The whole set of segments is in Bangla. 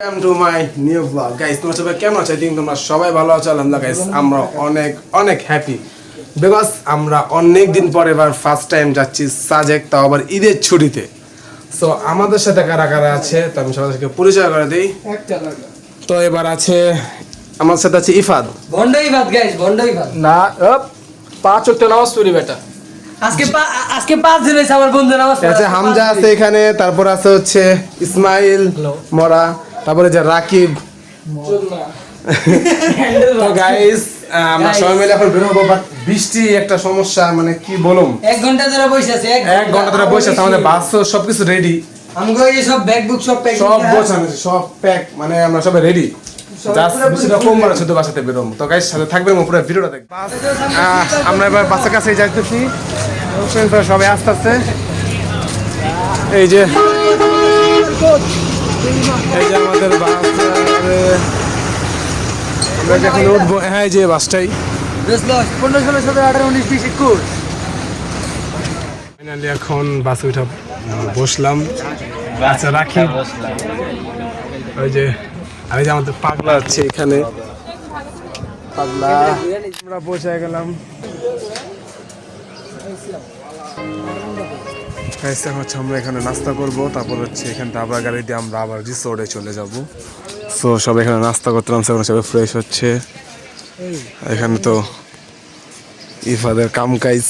Welcome to my new vlog, guys. তোমরা সবাই কেমন আছো? I think তোমরা সবাই ভালো আছো। আলহামদুলিল্লাহ guys, আমরা অনেক হ্যাপি বিকজ আমরা অনেক দিন পরে এবার ফার্স্ট টাইম যাচ্ছি সাজেক, তাও আবার ঈদের ছুটিতে। সো আমাদের সাথে কারা কারা আছে তো আমি সবাইকে পরিচয় করে দিই। তো এবার আছে আমার সাথে আছে Ifad. Bond Ifad guys, bond Ifad না পাঁচ ওয়াক্ত নামাজ পড়ি বেটা। আজকে 5 দিন হইছে আমার বন্ধু নামাজ পড়ে। আছে হামজা আছে এখানে, তারপর আছে হচ্ছে ইসমাইল মরা, তারপরে যে রাকিব। তো গাইস আমরা সবাই মিলে এখন বের হবো, বাট বৃষ্টি একটা সমস্যা, মানে কি বলুম। 1 ঘন্টা ধরে বসে আছে, 1 ঘন্টা ধরে বসে আছে। আমাদের বাস সবকিছু রেডি, আমগো এই সব ব্যাগ বুক সব প্যাক সব গোছানো সব প্যাক, মানে আমরা সবাই রেডি। জাস্ট বেশিটা কম মানে শুধু বাসাতে বেরোম। তো গাইস সাথে থাকবেন, পুরো ভিডিওটা দেখবেন। আমরা এবার বাসের কাছে যাইতেছি, সবাই আস্তে আস্তে। এই যে আমাদের বাস, আমরা যখন উঠবো, হ্যাঁ এই যে বাসটাই। 10 লাখ 15 16 17 18 19 20 21 ফাইনালি এখন বাসে উঠে বসলাম। আচ্ছা রাখি, ওই যে আমি যে আমাদের পাগলা আছে এখানে, পাগলা। আমরা পৌঁছে গেলাম। আমরা এখানে নাস্তা করবো, তারপর হচ্ছে এখান থেকে আবার গাড়ি দিয়ে আমরা আবার রিসোর্টে চলে যাব। সো সবাই এখানে নাস্তা করতাম, সেখানে সবাই ফ্রেশ হচ্ছে। এখানে তো ইফাদের কাম কাইজ।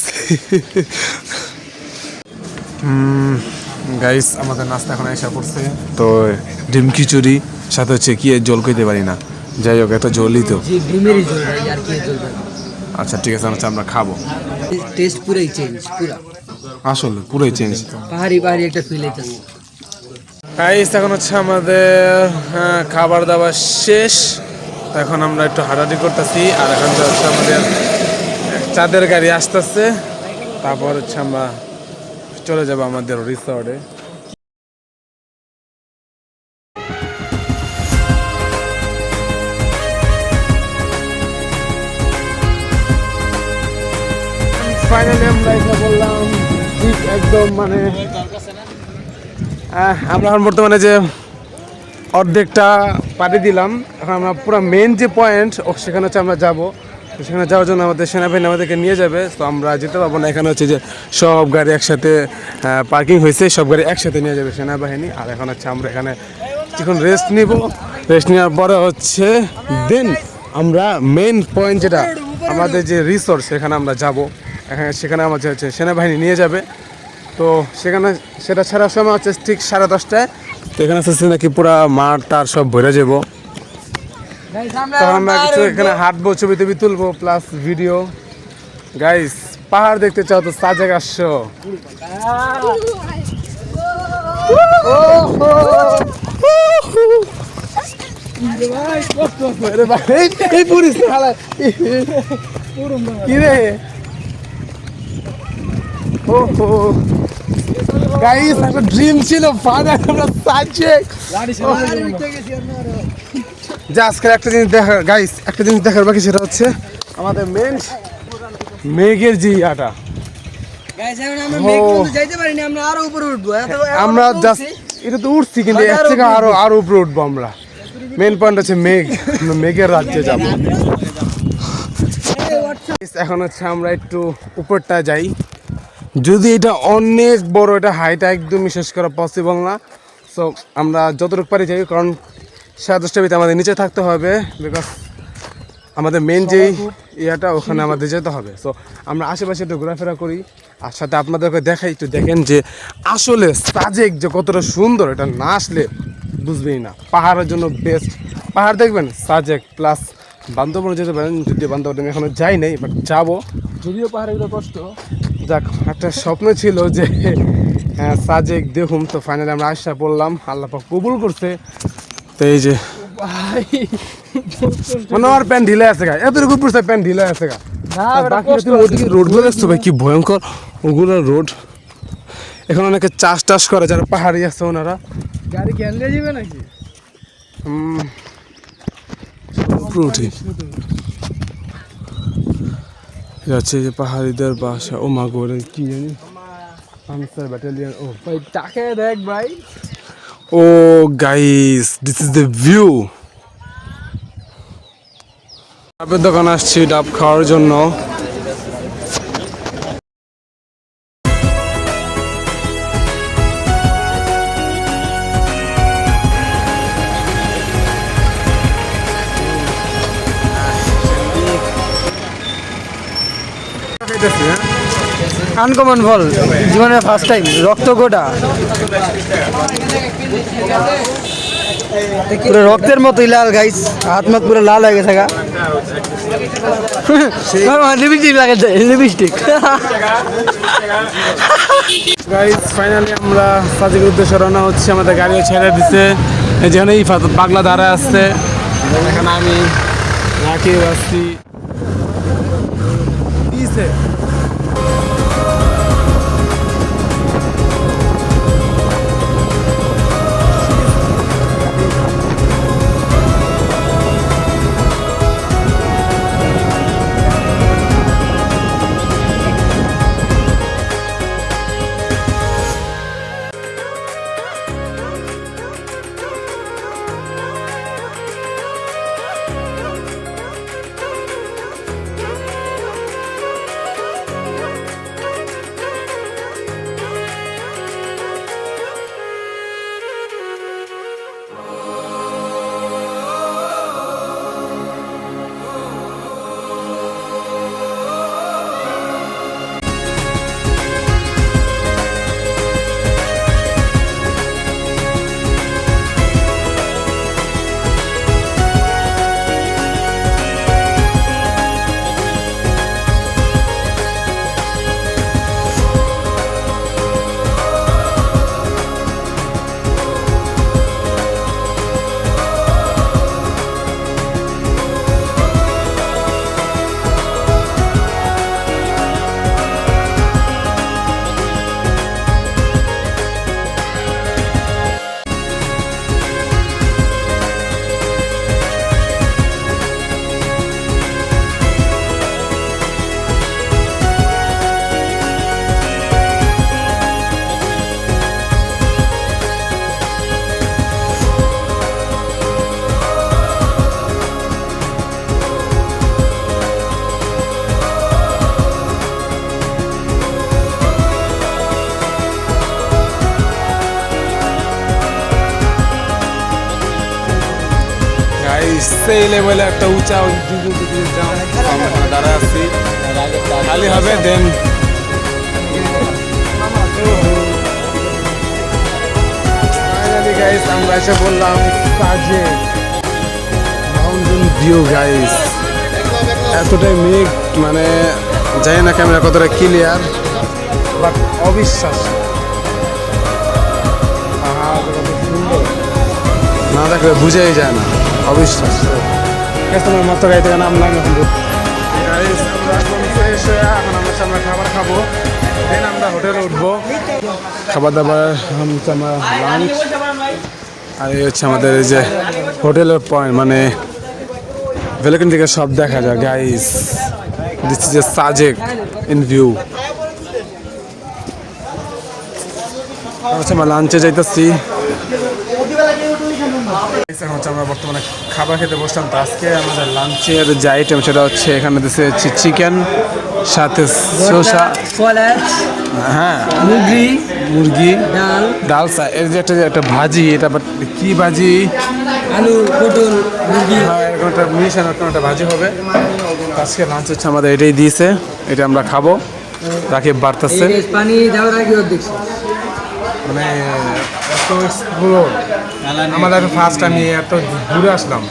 গাইস আমাদের নাস্তা এখন এসে পড়ছে। তো ডিম খিচুড়ি সাথে হচ্ছে কি জল কইতে পারি না, যাই হোক এত জলই তো। জি ডিমেরই জল ভাই, আর কি জল ভাই। আচ্ছা ঠিক আছে, আমরা খাবো। টেস্ট পুরাই চেঞ্জ, পুরা আসলে পুরোই চেঞ্জ। পাহাড়ি একটা ফিল হইতাছে। গাইস এখন হচ্ছে আমাদের খাবার দাবার শেষ। এখন আমরা একটু হাঁটাহাঁটি করতেছি, আর এখন তো হচ্ছে আমাদের চাঁদের গাড়ি আসতেছে। তারপর হচ্ছে আমরা চলে যাবো আমাদের রিসর্টে। ফাইনালি আমরা এখানে বললাম ঠিক একদম, মানে আমরা এখন বর্তমানে যে অর্ধেকটা পাড়ি দিলাম। এখন আমরা পুরো মেন যে পয়েন্ট সেখানে হচ্ছে আমরা যাবো। সেখানে যাওয়ার জন্য আমাদের সেনাবাহিনী আমাদেরকে নিয়ে যাবে। তো আমরা যেতে পারবো না, এখানে হচ্ছে যে সব গাড়ি একসাথে পার্কিং হয়েছে, সব গাড়ি একসাথে নিয়ে যাবে সেনাবাহিনী। আর এখন হচ্ছে আমরা এখানে এখন রেস্ট নিব। রেস্ট নেওয়ার পরে হচ্ছে দেন আমরা মেন পয়েন্ট যেটা আমাদের যে রিসোর্ট, সেখানে আমরা যাব। সেখানে আমাদের হচ্ছে সেনাবাহিনী নিয়ে যাবে। তো সেখানে সেটা ছাড়ার সময় হচ্ছে ঠিক 10:30টায়। তো এখানে হচ্ছে নাকি পুরা মাঠ টার সব ভরে যাবো। তখন আমরা কিছু এখানে হাঁটবো, ছবি টবি তুলবো, প্লাস ভিডিও। গাইস পাহাড় দেখতে চাও তো সাজেক আসছো। গাইস একটা ড্রিম ছিল, ফাইনালি আমরা সাজেক। যে আজকের একটা জিনিস দেখা, গাইস একটা জিনিস দেখার বাকি, সেটা হচ্ছে আমাদের মেন মেঘের যে ইয়াটা। আমরা জাস্ট এটা তো উঠছি, কিন্তু এর থেকে আরো উপরে উঠবো আমরা। মেন পয়েন্ট হচ্ছে মেঘ, মেঘের রাজ্যে যাবো। এখন হচ্ছে আমরা একটু উপরটা যাই, যদি এটা অনেক বড়, এটা হাইট একদমই শেষ করা পসিবল না। সো আমরা যতটুকু পারি যাই, কারণ 10:30টার ভিতরে আমাদের নিচে থাকতে হবে, বিকজ আমাদের মেন যেই ইয়াটা ওখানে আমাদের যেতে হবে। সো আমরা আশেপাশে একটু ঘোরাফেরা করি, আর সাথে আপনাদেরকে দেখাই, একটু দেখেন যে আসলে সাজেক যে কতটা সুন্দর, এটা না আসলে বুঝবেই না। পাহাড়ের জন্য বেস্ট। পাহাড় দেখবেন সাজেক, প্লাস বান্দরবনে যেতে পারেন, যদিও বান্দরবনে আমি এখনো যাই নাই, বাট যাবো। যদিও পাহাড়ে কষ্ট, যাক একটা স্বপ্ন ছিল যে হ্যাঁ সাজেক দেখুম। তো ফাইনালি আমরা আশা পড়লাম, আল্লাহ পাক কবুল করছে। তো এই যে মানে আমার প্যান্ট ঢিলে আছে গা, এতটুকু পড়ছে প্যান্ট ঢিলে আছে গা। ওদিকে রোডগুলো দেখছো ভাই কি ভয়ঙ্কর, ওগুলো রোড। এখন অনেকে চাষ টাস করে, যারা পাহাড়ি আছে ওনারা। গাড়ি কেন্দ্রে যাবে নাকি? যাচ্ছে যে পাহাড়িদের বাসা। ও মা গোরে কি জানি, আনসার ব্যাটালিয়ন। ও ভাই টাকে দেখ ভাই, oh guys, this is the view. ডাবের দোকান আসছি ডাব খাওয়ার জন্য। আনকমন ফল, জীবনের ফার্স্ট টাইম, রক্ত গোটা, পুরো রক্তের মতোই লাল গাইস, হাত মাত পুরো লাল হয়ে গেছে গা। লিপস্টিক লাগাচ্ছে, লিপস্টিক। গাইস ফাইনালি আমরা সাজেকের উদ্দেশ্যে রওনা হচ্ছি। আমাদের গাড়িও ছেড়ে দিচ্ছে, যেখানে এই পাগলা দাঁড়ায় আসছে, এখানে আমি রাখি আসছি। সেই লেভেলে একটা উঁচা দাঁড়া আছি, খালি হবে দেন। ফাইনালি গাইস আমরা এসে বললাম সাজেক মাউন্টেন ভিউ। গাইস এতটাই মেঘ, মানে জানি না ক্যামেরা কতটা ক্লিয়ার, বাট অবিশ্বাস্য। না দেখলে বুঝাই যায় না, অবিশ্বাস্য। তোমার মতো গাড়ি থেকে নামলাম, এখন এখন আমরা সামনে খাবার খাবো, দেন আমরা হোটেলে উঠবো। খাবার দাবার হচ্ছে আমার লাঞ্চ, আর এই হচ্ছে আমাদের এই যে হোটেলের পয়েন্ট, মানে ভেলকন থেকে সব দেখা যায়। Guys this is a Sajek in view. হচ্ছে আমরা লাঞ্চে যাইতেছি। এখন হচ্ছে আমরা বর্তমানে খাবার খেতে বসলাম। তো আজকে আমাদের লাঞ্চের যে আইটেম সেটা হচ্ছে এখানে দিচ্ছে চিকেন, সাথে শসা, হ্যাঁ মুরগি, ডাল, এর যে একটা ভাজি, এটা কি ভাজি, আলু, পটল, মুরগি, হ্যাঁ এরকম একটা মিশানো একটা ভাজি হবে। আজকে লাঞ্চ হচ্ছে আমাদের এটাই দিয়েছে, এটা আমরা খাবো। রাকিব বাড়তেছে, পানি দেওয়ার আগে দেখছি মানে আমাদের ফার্স্ট আমি এত ঘুরে আসলাম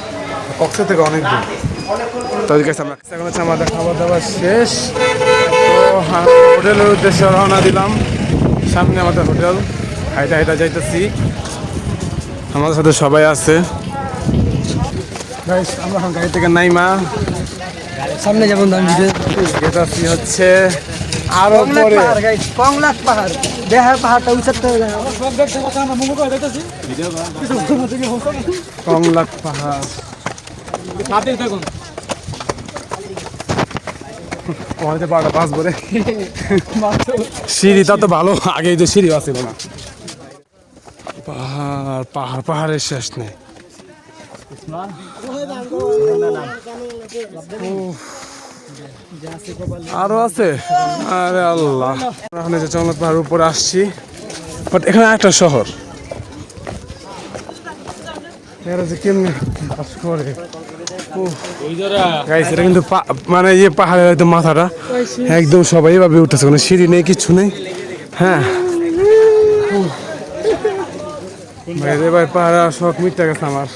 কক্স থেকে অনেক দূর। তো আমরা এখন হচ্ছে আমাদের খাবার দাবার শেষ, তো হোটেলের উদ্দেশ্যে রওনা দিলাম। সামনে আমাদের হোটেল, হাইটা হাইটা যাইতেছি, আমাদের সাথে সবাই আছে। আমরা এখন গাড়ি থেকে নাইমা সামনে যেমন যেতেছি হচ্ছে আরো পরে কংলাক পাহাড়, দেহার পাহাড়টা উঁচাতে কংলাক পাহাড়। পাহাড়টা পাস করে সিঁড়িটা তো ভালো, আগেই তো সিঁড়ি আছে না। পাহাড় আর পাহাড়ের শেষ নেই। আরো আছে, আরে আল্লাহ। এখন যে চন্দ্রনাথ পাহাড়ের উপরে আসছি, বাট এখানে একটা শহর, এরা যে কেমনি বাস করে। Guys, এটা কিন্তু মানে ইয়ে পাহাড়ের একদম মাথাটা একদম সবাই ভাবে উঠতেছে, কোনো সিঁড়ি নেই, কিচ্ছু নেই। হ্যাঁ ভাই ভাই পাহাড় শখ মিটতে গেছে আমার।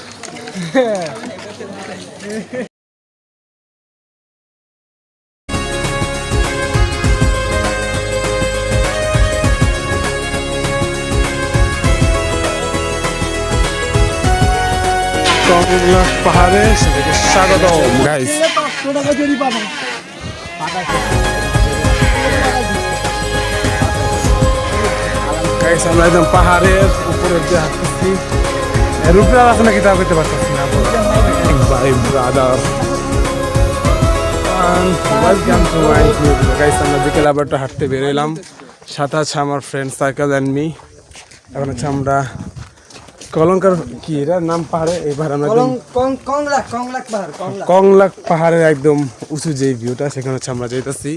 পাহাড়ে স্বাগত গাইস। গাইস আমরা একদম পাহাড়ের উপরে দিয়ে হাঁটতেছি, এর উপরে আর আছে নাকি তা করতে পারতেছি না। ভাই brother welcome to my video. Guys আমরা বিকেল আবার একটু হাঁটতে বেরোলাম, সাথে আছে আমার ফ্রেন্ড সার্কেল অ্যান্ড মি। এখন হচ্ছে আমরা কলঙ্কার কি এটার নাম পাহাড়ে, এবার আমরা কংলাক পাহাড়ের একদম উঁচু যে ভিউটা, সেখানে হচ্ছে আমরা যাইতেছি।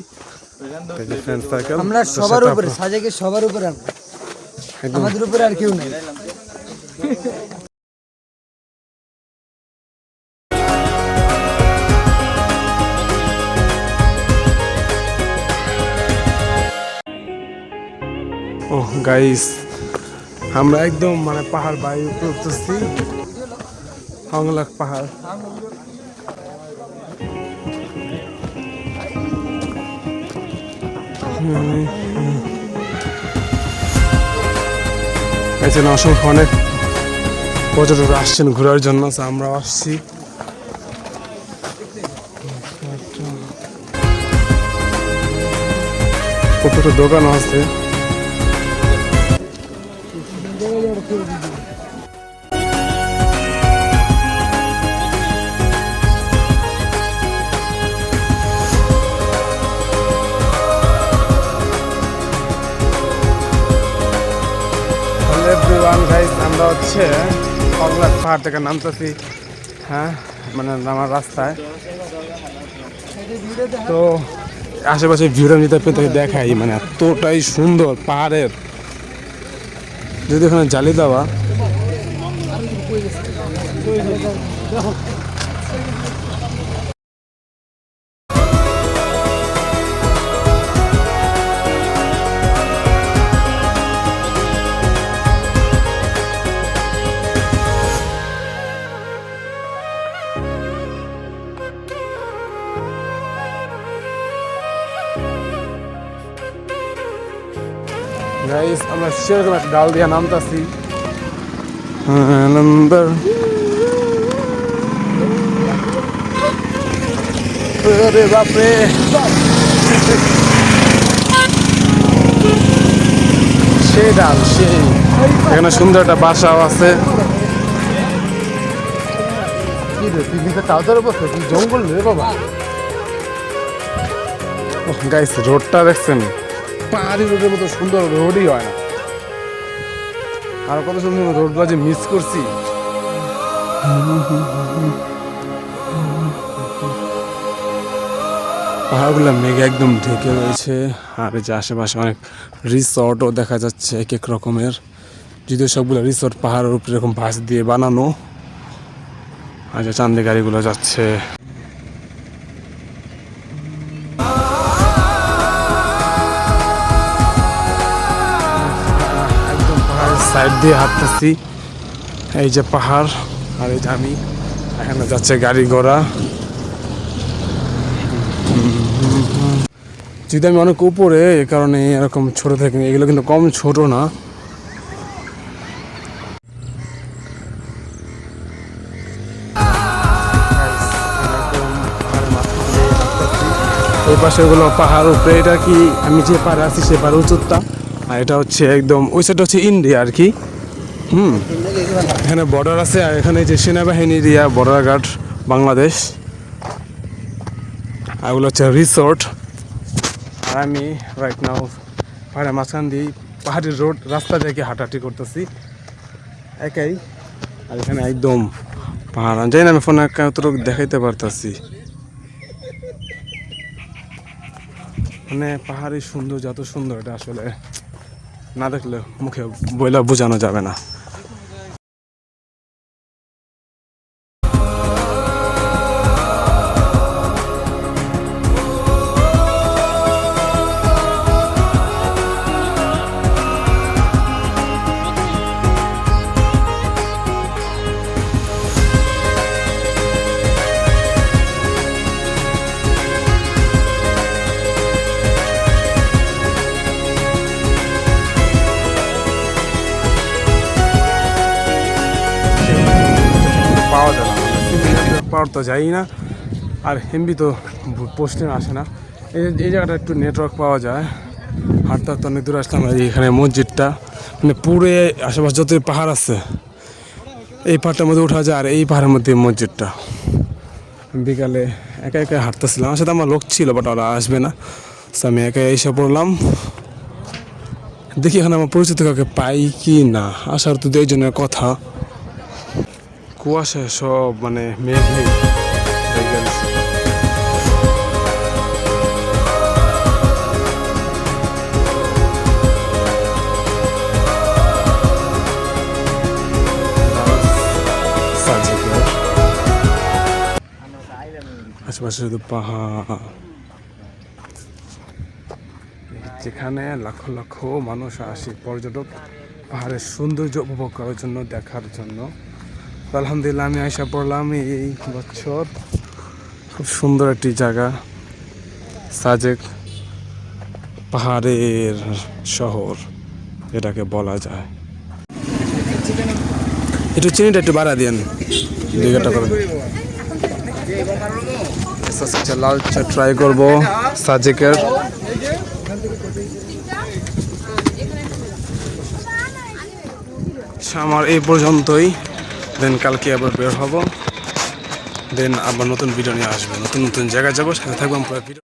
ফ্রেন্ড সার্কেল আমরা সবার উপরে, সাজেকে সবার উপরে, আমাদের উপরে আর কেউ নেই। ও গাইস আমরা একদম মানে পাহাড় বায়ু উপরে উঠতেছি, কংলাক পাহাড়। এখানে অসংখ্য অনেক পর্যটক আসছেন ঘোরার জন্য, আমরা আসছি। কত দোকানও আছে। আমরা হচ্ছে কংলাক পাহাড় থেকে নামতেছি, হ্যাঁ মানে নামার রাস্তায়। তো আশেপাশে ভিউটা নিতে পেতে দেখাই, মানে এতটাই সুন্দর পাহাড়ের, যদি ওখানে জালি দেওয়া। গাইস আমরা সেরকম একটা ডাল দিয়ে নামতাছি। নাম্বার আরে বাপরে, সেই ডাল সেই, এখানে সুন্দর একটা বাসাও আছে। কি রে পিকনিকের টাউটার বসে কি জঙ্গল রে বাবা। গাইস রোডটা দেখছেন, পাহাড়ি রোডের মতো সুন্দর রোডই হয় না। আর কত সুন্দর রোডগুলো যে মিস করছি। পাহাড়গুলো মেঘে একদম ঢেকে রয়েছে, আর এই যে আশেপাশে অনেক রিসর্টও দেখা যাচ্ছে এক এক রকমের, যদিও সবগুলো রিসর্ট পাহাড়ের উপরে এরকম বাঁশ দিয়ে বানানো। আর যে চাঁদে গাড়িগুলো যাচ্ছে। সাইড দিয়ে হাঁটতেছি, এই যে পাহাড় আর এই যে আমি, এখানে যাচ্ছে গাড়ি ঘোড়া। যদি আমি অনেক উপরে, এ কারণে এরকম ছোট থাকে, এগুলো কিন্তু কম ছোট না। এই পাশে গুলো পাহাড় উপরে, এটা কি আমি যে পাহাড়ে আছি সে পাহাড় উঁচুটা, আর এটা হচ্ছে একদম ওই সাইডটা হচ্ছে ইন্ডিয়া আর কি। এখানে বর্ডার আছে, আর এখানে যে সেনাবাহিনী এরিয়া, বর্ডার গার্ড বাংলাদেশ। আর ওগুলো হচ্ছে রিসোর্ট। আর আমি রাইট নাও পাহাড়ের মাঝখান দিয়ে পাহাড়ি রোড রাস্তা থেকে হাঁটাহাঁটি করতেছি। একাই, আর এখানে একদম পাহাড়। যাই না, আমি ফোনে কতটুকু দেখাইতে পারতাছি, মানে পাহাড়ের সুন্দর, যত সুন্দর এটা আসলে না দেখলে মুখে বইলা বোঝানো যাবে না। পাওয়া যায় না, পাওয়ার তো যাই না, আর এমবি তো পোস্টে আসে না। এই জায়গাটা একটু নেটওয়ার্ক পাওয়া যায়। হাঁটতে হাঁটতে অনেক দূরে আসলাম। এখানে মসজিদটা, মানে পুরো আশেপাশে যত পাহাড় আছে এই পাহাড়টার মধ্যে উঠা যায়, আর এই পাহাড়ের মধ্যে মসজিদটা। বিকালে একা একা হাঁটতেছিলাম, আমার সাথে আমার লোক ছিল, বাট ওরা আসবে না, তো আমি একা এসে পড়লাম। দেখি এখানে আমার পরিচিত কাউকে পাই কি না, আসার তো 2 জনের কথা। কুয়াশা সব, মানে মেঘ মেঘ হয়ে গেছে। আশেপাশে শুধু পাহাড়, যেখানে লক্ষ লক্ষ মানুষ আসে, পর্যটক পাহাড়ের সৌন্দর্য উপভোগ করার জন্য, দেখার জন্য। আলহামদুলিল্লাহ আমি আশা পড়লাম এই বছর। খুব সুন্দর একটি জায়গা, সাজেক পাহাড়ের শহর এটাকে বলা যায়। একটু চিনিটা একটু বাড়া দিন, 2 ঘন্টা করে। আচ্ছা, লাল চা ট্রাই করবো সাজেকের। আমার এই পর্যন্তই, দেন কালকে আবার বের হব, দেন আবার নতুন ভিডিও নিয়ে আসবো, নতুন নতুন জায়গায় যাবো, সাথে থাকবো পুরো ভিডিও।